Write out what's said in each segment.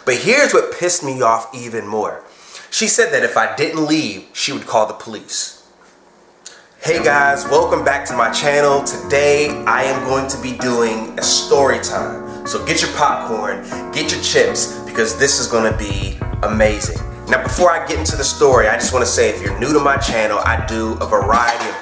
But here's what pissed me off even more. She said that if I didn't leave, she would call the police. Hey guys, welcome back to my channel. Today I am going to be doing a story time. So get your popcorn, get your chips, because this is going to be amazing. Now before I get into the story, I just want to say if you're new to my channel, I do a variety of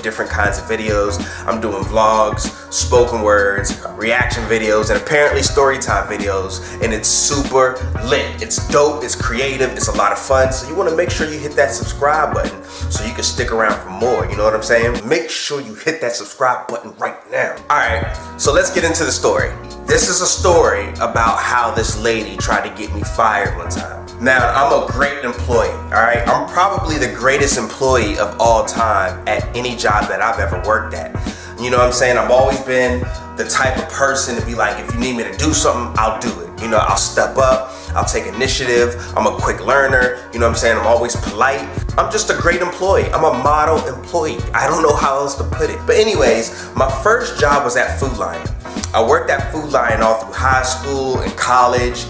different kinds of videos. I'm doing vlogs, spoken words, reaction videos, and apparently story time videos, and it's super lit. It's dope, it's creative, it's a lot of fun. So you want to make sure you hit that subscribe button so you can stick around for more, you know what I'm saying? Make sure you hit that subscribe button right now. Alright, so let's get into the story. This is a story about how this lady tried to get me fired one time. Now, I'm a great employee, alright? I'm probably the greatest employee of all time at any job that I've ever worked at. You know what I'm saying? I've always been the type of person to be like, if you need me to do something, I'll do it. You know, I'll step up, I'll take initiative, I'm a quick learner, you know what I'm saying? I'm always polite. I'm just a great employee. I'm a model employee. I don't know how else to put it. But anyways, my first job was at Food Lion. I worked at Food Lion all through high school and college.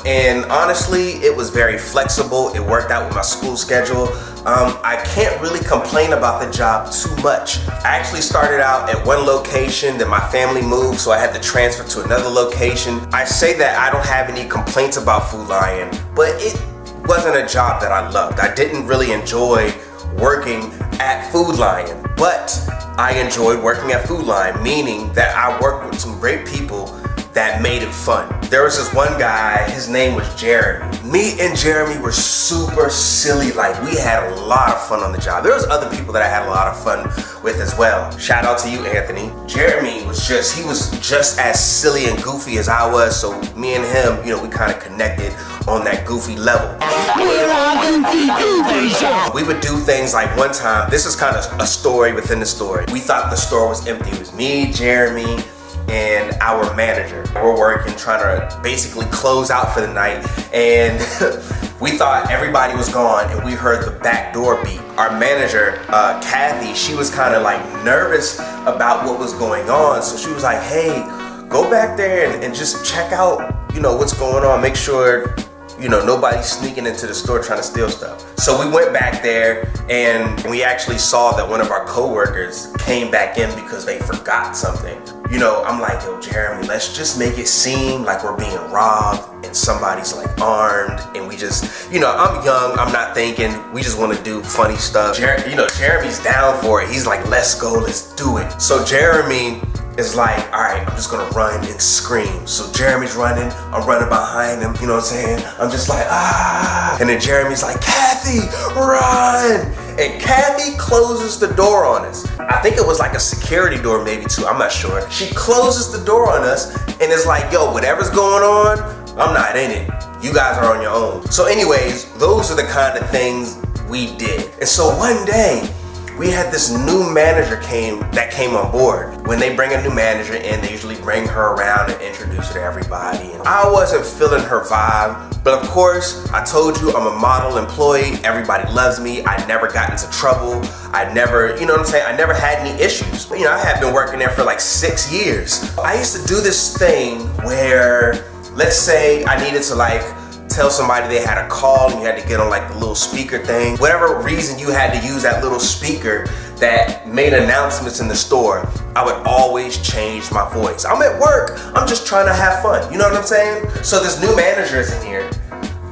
And honestly, it was very flexible. It worked out with my school schedule. I can't really complain about the job too much. I actually started out at one location, then my family moved, so I had to transfer to another location. I say that I don't have any complaints about Food Lion, but it wasn't a job that I loved. I didn't really enjoy working at Food Lion, but I enjoyed working at Food Lion, meaning that I worked with some great people that made it fun. There was this one guy, his name was Jeremy. Me and Jeremy were super silly, like we had a lot of fun on the job. There was other people that I had a lot of fun with as well. Shout out to you, Anthony. Jeremy was he was just as silly and goofy as I was, so me and him, you know, we kind of connected on that goofy level. We would do things like one time, this is kind of a story within the story. We thought the store was empty. It was me, Jeremy, and our manager. We're working, trying to basically close out for the night, and we thought everybody was gone, and we heard the back door beep. Our manager, Kathy, she was kind of like nervous about what was going on, so she was like, hey, go back there and just check out, you know, what's going on, make sure, you know, nobody's sneaking into the store trying to steal stuff. So we went back there, and we actually saw that one of our coworkers came back in because they forgot something. You know, I'm like, yo, Jeremy, let's just make it seem like we're being robbed and somebody's like armed, and we just, you know, I'm young, I'm not thinking, we just want to do funny stuff. You know, Jeremy's down for it. He's like, let's go, let's do it. So Jeremy is like, all right, I'm just gonna run and scream. So Jeremy's running, I'm running behind him, you know what I'm saying? I'm just like, ah. And then Jeremy's like, Kathy, run. And Kathy closes the door on us. I think it was like a security door maybe too, I'm not sure. She closes the door on us and is like, yo, whatever's going on, I'm not in it. You guys are on your own. So anyways, those are the kind of things we did. And so one day, we had this new manager that came on board. When they bring a new manager in, they usually bring her around and introduce her to everybody. And I wasn't feeling her vibe, but of course, I told you I'm a model employee. Everybody loves me. I never got into trouble. I never, you know what I'm saying? I never had any issues. You know, I had been working there for like 6 years. I used to do this thing where, let's say I needed to like tell somebody they had a call and you had to get on like the little speaker thing. Whatever reason you had to use that little speaker that made announcements in the store, I would always change my voice. I'm at work, I'm just trying to have fun, you know what I'm saying? So this new manager is in here,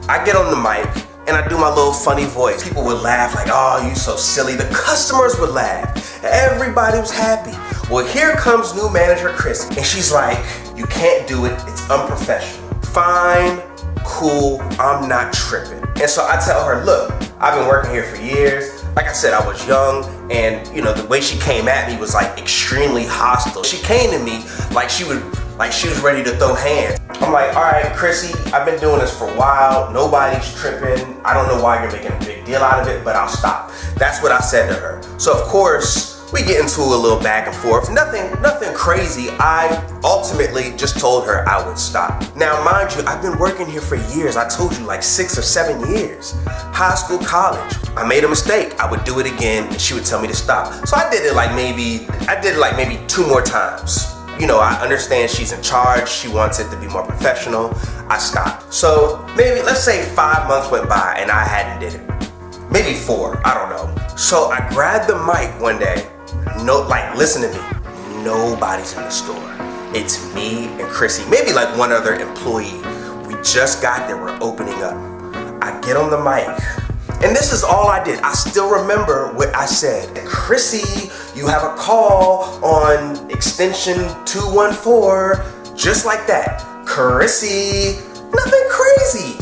I get on the mic and I do my little funny voice. People would laugh like, oh, you so silly. The customers would laugh, everybody was happy. Well, here comes new manager Chris, and she's like, you can't do it, it's unprofessional. Fine, cool, I'm not tripping. And so I tell her, look, I've been working here for years. Like I said, I was young, and you know, the way she came at me was like extremely hostile. She came to me like she was ready to throw hands. I'm like, all right, Chrissy, I've been doing this for a while. Nobody's tripping. I don't know why you're making a big deal out of it, but I'll stop. That's what I said to her. So of course, we get into a little back and forth. Nothing crazy. I ultimately just told her I would stop. Now, mind you, I've been working here for years. I told you like 6 or 7 years. High school, college. I made a mistake. I would do it again and she would tell me to stop. So I did it like maybe 2 more times. I understand she's in charge. She wants it to be more professional. I stopped. So maybe, let's say 5 months went by and I hadn't did it. Maybe 4, I don't know. So I grabbed the mic one day. Listen to me. Nobody's in the store. It's me and Chrissy, maybe like one other employee. We just got there, we're opening up. I get on the mic, and this is all I did. I still remember what I said. Chrissy, you have a call on extension 214, just like that. Chrissy, nothing crazy.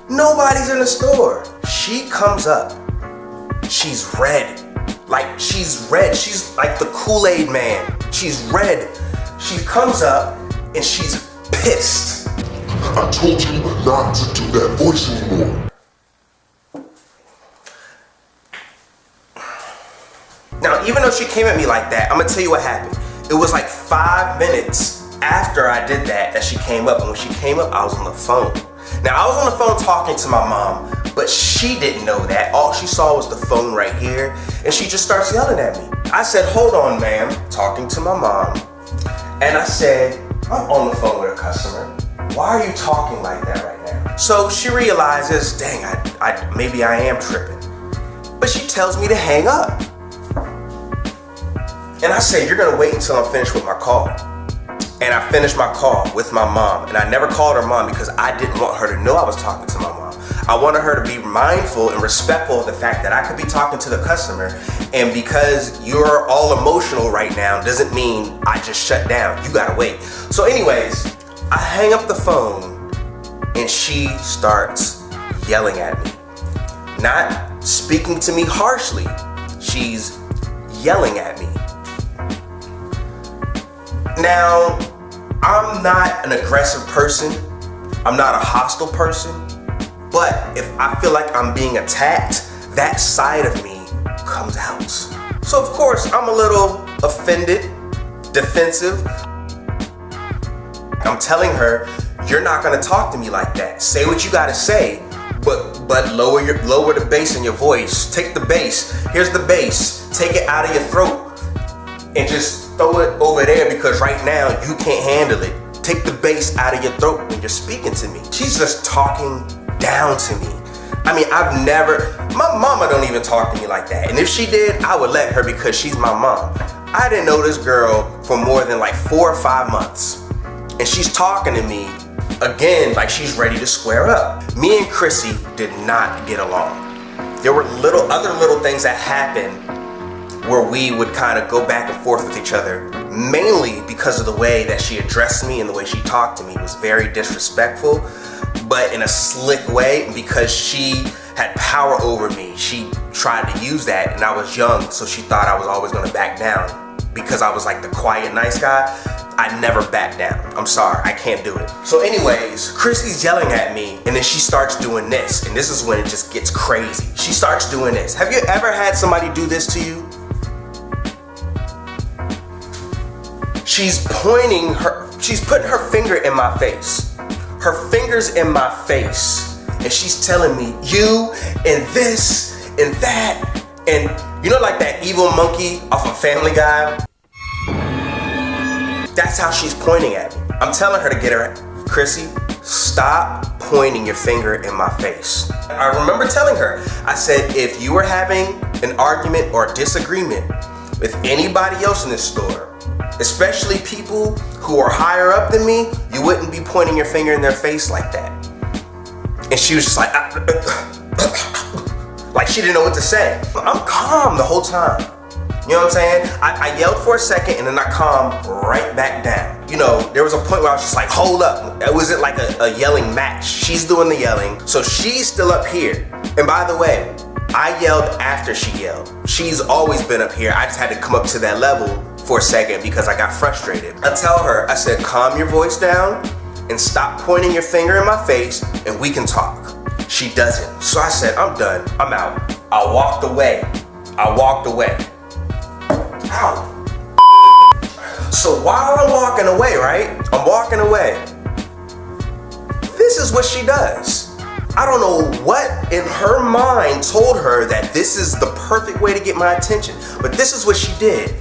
Nobody's in the store. She comes up. She's red. She's red. She's like the Kool-Aid man. She's red. She comes up and she's pissed. I told you not to do that voice anymore. Now, even though she came at me like that, I'm gonna tell you what happened. It was like 5 minutes after I did that she came up, and when she came up, I was on the phone. Now, I was on the phone talking to my mom, but she didn't know that. All she saw was the phone right here, and she just starts yelling at me. I said, hold on, ma'am, talking to my mom, and I said, I'm on the phone with a customer. Why are you talking like that right now? So she realizes, dang, maybe I am tripping. But she tells me to hang up. And I say, you're gonna wait until I'm finished with my call. And I finished my call with my mom. And I never called her mom because I didn't want her to know I was talking to my mom. I wanted her to be mindful and respectful of the fact that I could be talking to the customer. And because you're all emotional right now doesn't mean I just shut down. You gotta wait. So anyways, I hang up the phone and she starts yelling at me. Not speaking to me harshly. She's yelling at me. Now, I'm not an aggressive person. I'm not a hostile person. But if I feel like I'm being attacked, that side of me comes out. So of course, I'm a little offended, defensive. I'm telling her, you're not gonna talk to me like that. Say what you gotta say, but lower the bass in your voice. Take the bass. Here's the bass. Take it out of your throat and just throw it over there because right now you can't handle it. Take the bass out of your throat when you're speaking to me. She's just talking down to me. I mean, my mama don't even talk to me like that. And if she did, I would let her because she's my mom. I didn't know this girl for more than like 4 or 5 months. And she's talking to me again like she's ready to square up. Me and Chrissy did not get along. There were other little things that happened where we would kind of go back and forth with each other, mainly because of the way that she addressed me and the way she talked to me was very disrespectful, but in a slick way. Because she had power over me, she tried to use that, and I was young, so she thought I was always gonna back down. Because I was like the quiet, nice guy, I never back down. I'm sorry, I can't do it. So anyways, Chrissy's yelling at me, and then she starts doing this, and this is when it just gets crazy. She starts doing this. Have you ever had somebody do this to you? She's putting her finger in my face. Her finger's in my face. And she's telling me, you, and this, and that. And you know like that evil monkey off of Family Guy? That's how she's pointing at me. I'm telling her to get her, Chrissy, stop pointing your finger in my face. I remember telling her, I said, if you were having an argument or disagreement with anybody else in this store, especially people who are higher up than me, you wouldn't be pointing your finger in their face like that. And she was just like, like she didn't know what to say. I'm calm the whole time. You know what I'm saying? I yelled for a second and then I calmed right back down. You know, there was a point where I was just like, hold up. It wasn't like a yelling match. She's doing the yelling, so she's still up here. And by the way, I yelled after she yelled. She's always been up here. I just had to come up to that level for a second because I got frustrated. I tell her, I said, calm your voice down and stop pointing your finger in my face and we can talk. She doesn't. So I said, I'm done. I'm out. I walked away. Ow. So while I'm walking away, right? I'm walking away. This is what she does. I don't know what in her mind told her that this is the perfect way to get my attention, but this is what she did.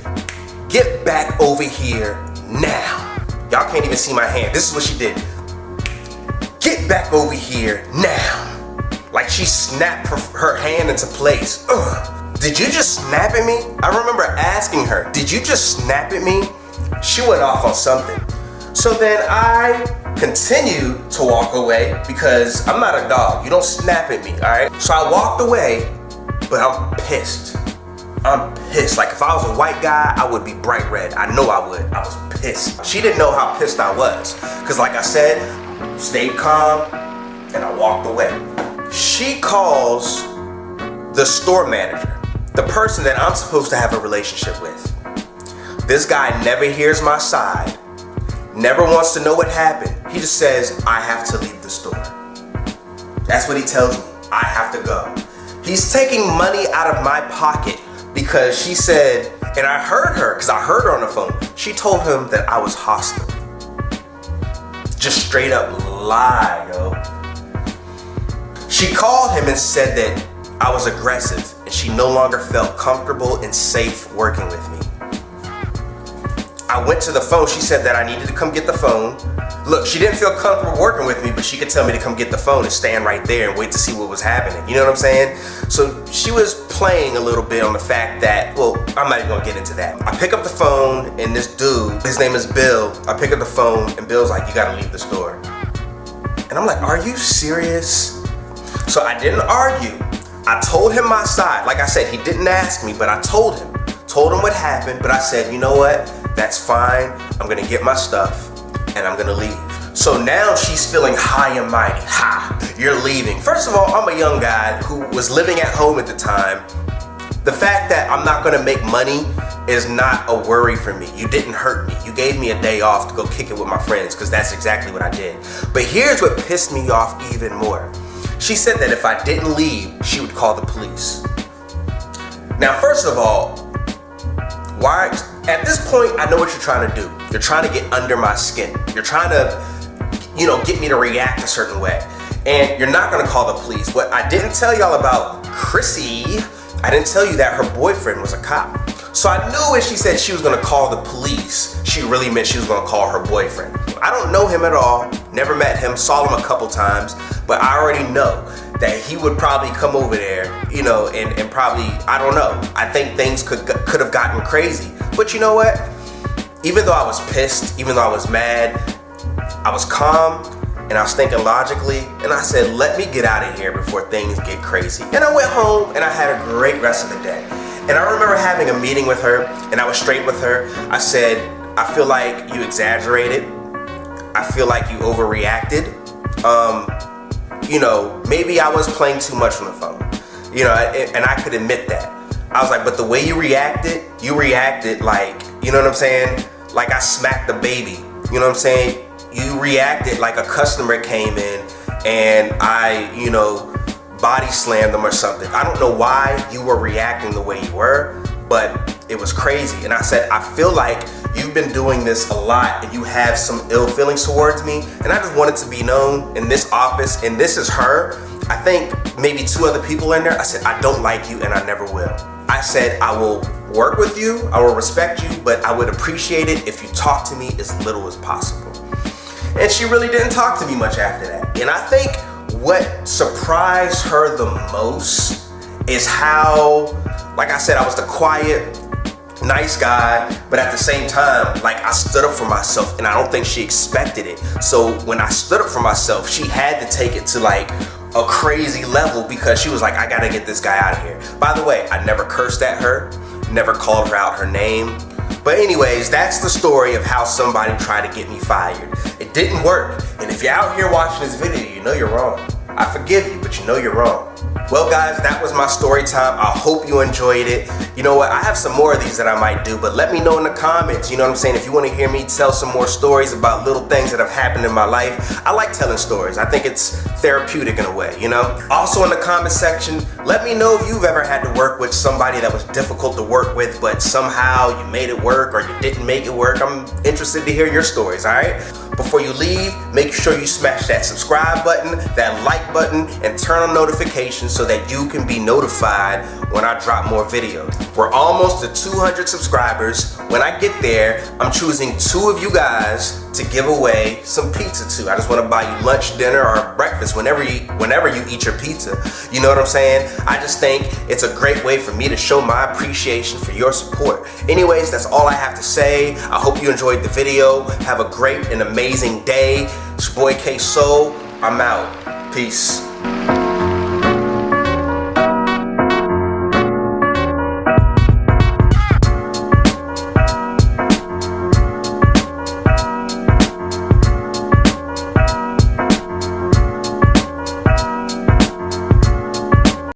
Get back over here now. Y'all can't even see my hand. This is what she did. Get back over here now. Like she snapped her hand into place. Did you just snap at me? I remember asking her, did you just snap at me? She went off on something. So then I continued to walk away because I'm not a dog. You don't snap at me, all right? So I walked away, but I'm pissed. I'm pissed. Like if I was a white guy, I would be bright red. I know I would. I was pissed. She didn't know how pissed I was. Because like I said, stayed calm and I walked away. She calls the store manager, the person that I'm supposed to have a relationship with. This guy never hears my side, never wants to know what happened. He just says, I have to leave the store. That's what he tells me. I have to go. He's taking money out of my pocket because she said, and I heard her, because I heard her on the phone, she told him that I was hostile. Just straight up lie, yo. She called him and said that I was aggressive and she no longer felt comfortable and safe working with me. I went to the phone. She said that I needed to come get the phone. Look, she didn't feel comfortable working with me, but she could tell me to come get the phone and stand right there and wait to see what was happening. You know what I'm saying? So she was playing a little bit on the fact that, well, I'm not even gonna get into that. I pick up the phone and this dude, his name is Bill. I pick up the phone and Bill's like, you gotta leave the store. And I'm like, are you serious? So I didn't argue. I told him my side. Like I said, he didn't ask me, but I told him what happened, but I said, you know what? That's fine. I'm gonna get my stuff and I'm gonna leave. So now she's feeling high and mighty. Ha, you're leaving. First of all, I'm a young guy who was living at home at the time. The fact that I'm not gonna make money is not a worry for me. You didn't hurt me. You gave me a day off to go kick it with my friends because that's exactly what I did. But here's what pissed me off even more. She said that if I didn't leave, she would call the police. Now, first of all, why? At this point, I know what you're trying to do. You're trying to get under my skin. You're trying to, get me to react a certain way. And you're not gonna call the police. What I didn't tell y'all about Chrissy, I didn't tell you that her boyfriend was a cop. So I knew when she said she was gonna call the police, she really meant she was gonna call her boyfriend. I don't know him at all, never met him, saw him a couple times, but I already know that he would probably come over there, and probably, I don't know. I think things could have gotten crazy. But you know what? Even though I was pissed, even though I was mad, I was calm and I was thinking logically, and I said, let me get out of here before things get crazy. And I went home and I had a great rest of the day. And I remember having a meeting with her and I was straight with her. I said, I feel like you exaggerated. I feel like you overreacted. Maybe I was playing too much on the phone, and I could admit that. I was like, but the way you reacted like, you know what I'm saying? Like I smacked the baby, you know what I'm saying? You reacted like a customer came in and I, body slammed them or something. I don't know why you were reacting the way you were, but it was crazy. And I said, I feel like you've been doing this a lot and you have some ill feelings towards me. And I just wanted to be known in this office, and this is her. I think maybe 2 other people in there. I said, I don't like you and I never will. I said, I will work with you, I will respect you, but I would appreciate it if you talk to me as little as possible. And she really didn't talk to me much after that. And I think what surprised her the most is how, like I said, I was the quiet, nice guy, but at the same time, like I stood up for myself, and I don't think she expected it. So when I stood up for myself, she had to take it to like a crazy level because she was like, I gotta get this guy out of here. By the way, I never cursed at her, never called her out her name. But anyways, that's the story of how somebody tried to get me fired. It didn't work. And if you're out here watching this video, you know you're wrong. I forgive you, but you know you're wrong. Well guys, that was my story time. I hope you enjoyed it. You know what, I have some more of these that I might do, but let me know in the comments, you know what I'm saying? If you want to hear me tell some more stories about little things that have happened in my life, I like telling stories. I think it's therapeutic in a way, Also in the comment section, let me know if you've ever had to work with somebody that was difficult to work with, but somehow you made it work or you didn't make it work. I'm interested to hear your stories, all right? Before you leave, make sure you smash that subscribe button, that like button, and turn on notifications so that you can be notified when I drop more videos. We're almost to 200 subscribers. When I get there, I'm choosing 2 of you guys to give away some pizza to. I just want to buy you lunch, dinner, or breakfast whenever you eat your pizza. You know what I'm saying? I just think it's a great way for me to show my appreciation for your support. Anyways, that's all I have to say. I hope you enjoyed the video. Have a great and amazing day. It's your boy K Soul. I'm out. Peace.